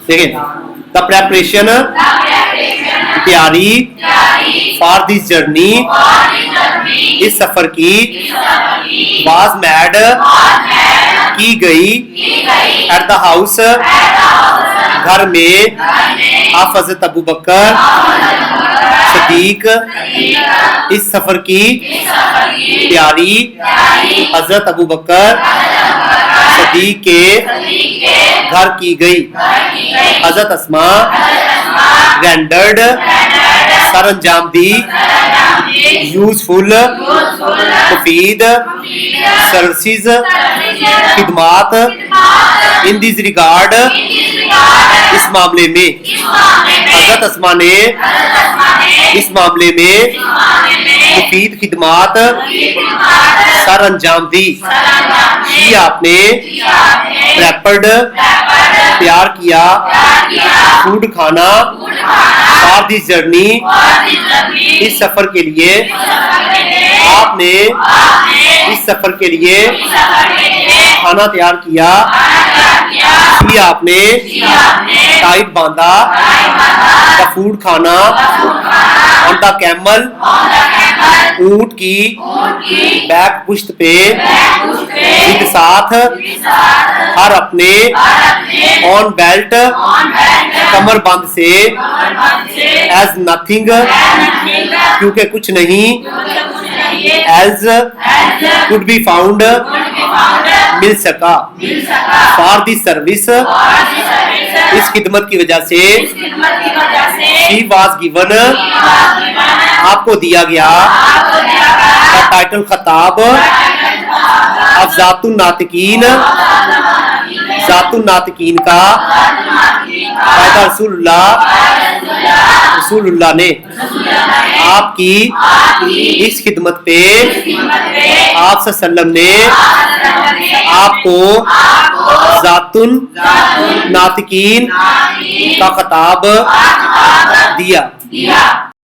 देखिए, the preparation तैयारी for this journey, इस सफर की वाज मैड की गई एट द हाउस, घर में ऑफ हज़रत अबू बकर सदीक, इस सफर की तैयारी हजरत अबू बकर सदीक के घर की गई। हजरत अस्मा रेंडर्ड सर अंजाम दी यूजफुल मुफीद सर्विसेज खिदमात इन दिस रिगार्ड, इस मामले में हजरत अस्मा ने इस मामले में मुफीद खिदमात सर अंजाम दी। ही आपने प्रेपर्ड तैयार किया फूड खाना फॉर दिस जर्नी, इस सफर के लिए आपने इस सफर के लिए खाना तैयार किया। ही आपने टाइट बांधा द फूड खाना ऑन द कैमल, ऊंट की बैक पुश्त पे विद साथ, हर अपने ऑन बेल्ट कमर बंद से एज नथिंग, क्योंकि कुछ नहीं एज कुड बी फाउंड, मिल सका फॉर दिस सर्विस, इस खिदमत की वजह से शी वाज गिवन, आपको दिया गया टाइटल खताब अब जातुन नातिकीन, जातुन नातिकीन का पैदा रसूलुल्लाह ने आपकी इस खिदमत पे आप सल्लम ने आपको जातुन नातिकीन का खताब दिया।